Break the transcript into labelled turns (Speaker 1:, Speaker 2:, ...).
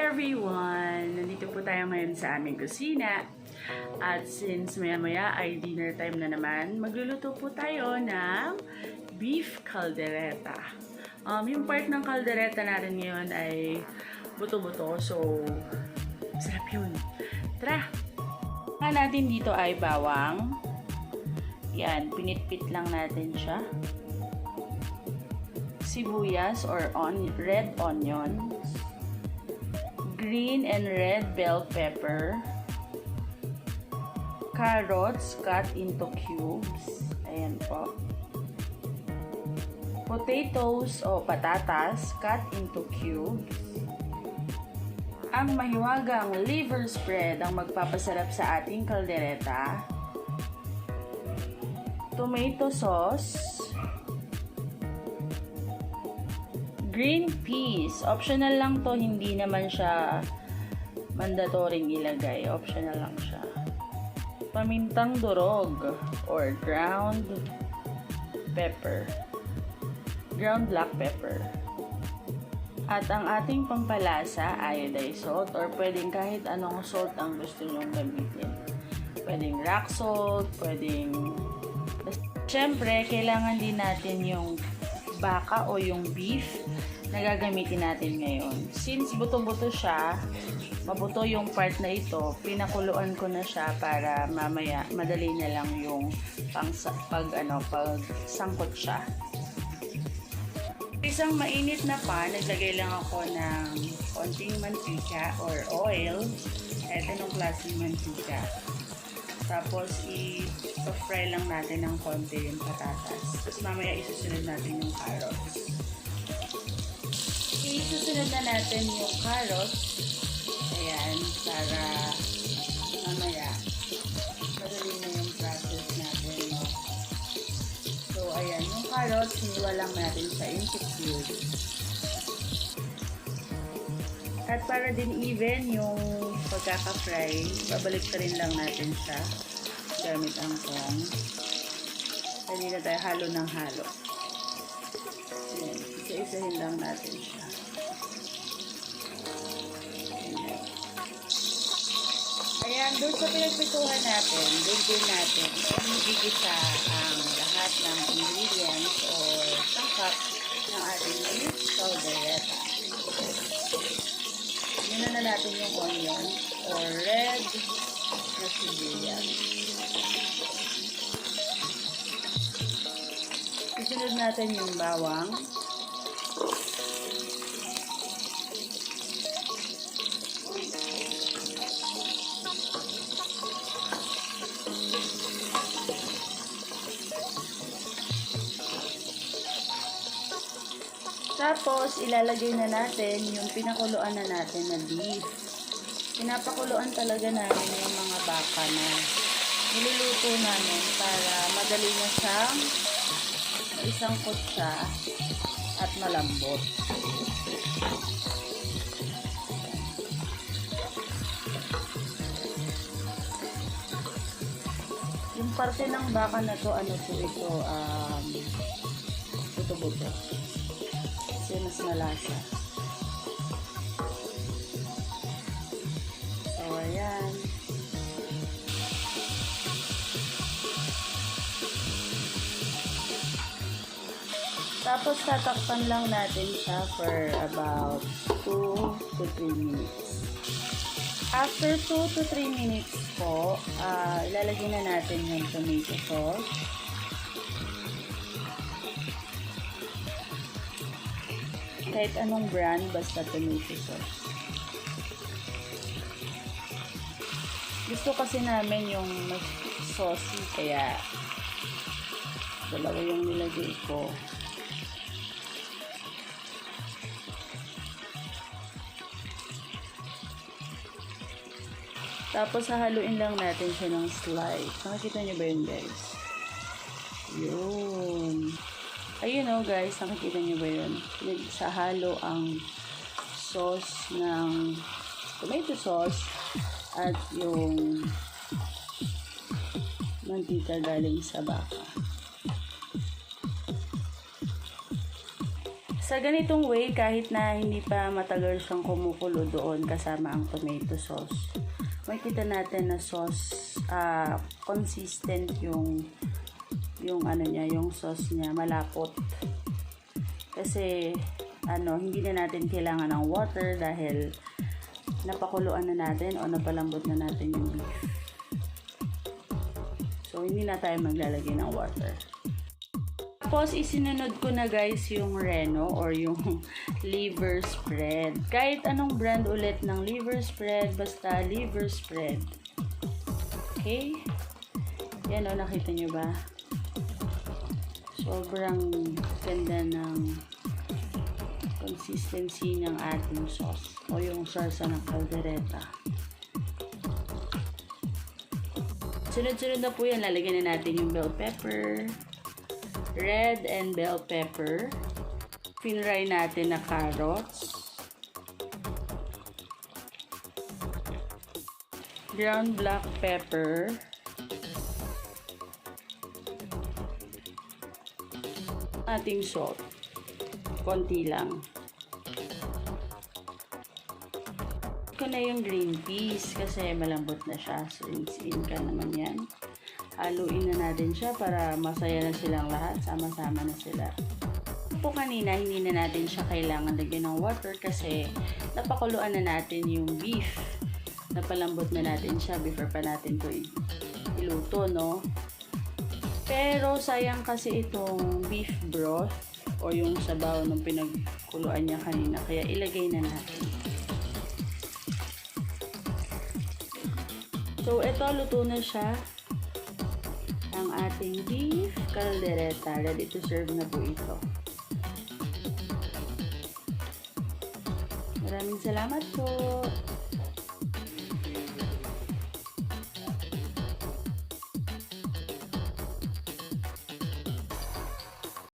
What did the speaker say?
Speaker 1: everyone! Nandito po tayo ngayon sa aming kusina. At since maya-maya ay dinner time na naman, magluluto po tayo ng beef caldereta. Yung part ng caldereta natin ngayon ay buto-buto, so sarap yun. Tara! Ang natin dito ay bawang. Yan, pinitpit lang natin siya. Sibuyas or red onion. Green and red bell pepper, carrots cut into cubes, ayan po, potatoes o patatas cut into cubes, ang mahiwagang liver spread ang magpapasarap sa ating caldereta, tomato sauce, green peas. Optional lang to, hindi naman siya mandatory ilagay. Optional lang siya. Pamintang durog or ground pepper. Ground black pepper. At ang ating pampalasa, iodized salt or pwedeng kahit anong salt ang gusto nyong gamitin. Pwedeng rock salt, pwedeng... Siyempre, kailangan din natin yung baka o yung beef na gagamitin natin ngayon. Since buto-buto siya, mabuto yung part na ito, pinakuluan ko na siya para mamaya madali na lang yung pagsangkot siya. Isang mainit na pan, naglagay lang ako ng konting mantika or oil. Ito ng klaseng mantika. Tapos, i-fry lang natin ng konti yung patatas. Tapos, mamaya isusunod natin yung carrots. Isusunod na natin yung carrots. Ayan, para mamaya madali na yung process natin. No? So, ayan, yung carrots, hiniwa lang natin sa into cubes. At para din even yung pagkaka-fry, babalik ka rin lang natin siya gamit ang tong. Hindi na tayo halo ng halo. Ayan, isa-isahin lang natin siya. Ayan, doon sa pinagpituhan natin, doon din natin gigisa ang lahat ng ingredients or sangkap ng ating beef caldereta. Yun na natin yung onion or red na sibuyas. Isunod natin yung bawang. Tapos, ilalagay na natin yung pinakuluan na natin na beef. Pinapakuluan talaga namin yung mga baka na niluluto namin para madali na siyang isangkot siya at malambot. Yung parte ng baka na to, ano po ito, buto-buto. Kasi mas malasa. So, ayan. Tapos, tatakpan lang natin siya for about 2 to 3 minutes. After 2 to 3 minutes po, ilalagay na natin yung tomato sauce. Kahit anong brand, basta tomato sauce. Gusto kasi namin yung mas saucy, kaya dalawa yung nilagay ko. Tapos, hahaluin lang natin siya ng slice. Nakikita nyo ba yun, guys? Yun. Ayun o, guys. Nakikita nyo ba yun? Nagsahalo ang sauce ng tomato sauce at yung mantika galing sa baka. Sa ganitong way, kahit na hindi pa matagal siyang kumukulo doon kasama ang tomato sauce, makikita natin na sauce, consistent yung ano niya, yung sauce niya, malapot. Kasi, hindi na natin kailangan ng water dahil napakuluan na natin o napalambot na natin yung beef. So, hindi na tayo maglalagay ng water. Tapos, isinunod ko na guys yung Reno or yung liver spread. Kahit anong brand ulit ng liver spread, basta liver spread. Okay? Yan o, nakita nyo ba? Sobrang ganda ng consistency ng ating sauce o yung salsa ng caldereta. Sunod-sunod na po yan. Lalagyan na natin yung bell pepper, red and bell pepper, finry natin na carrots, ground black pepper, ating salt, konti lang. Ko na yung green peas kasi malambot na siya, so rinse-in ka naman yan. Haluin na natin siya para masaya na silang lahat, sama-sama na sila. Po kanina, hindi na natin siya kailangan lagyan ng water kasi napakuluan na natin yung beef. Napalambot na natin siya before pa natin to iluto, no? Pero sayang kasi itong beef broth o yung sabaw nung pinagkuluan niya kanina, kaya ilagay na natin. So, ito, luto na siya. Ang ating beef caldereta. Ready to serve na po ito. Maraming salamat po.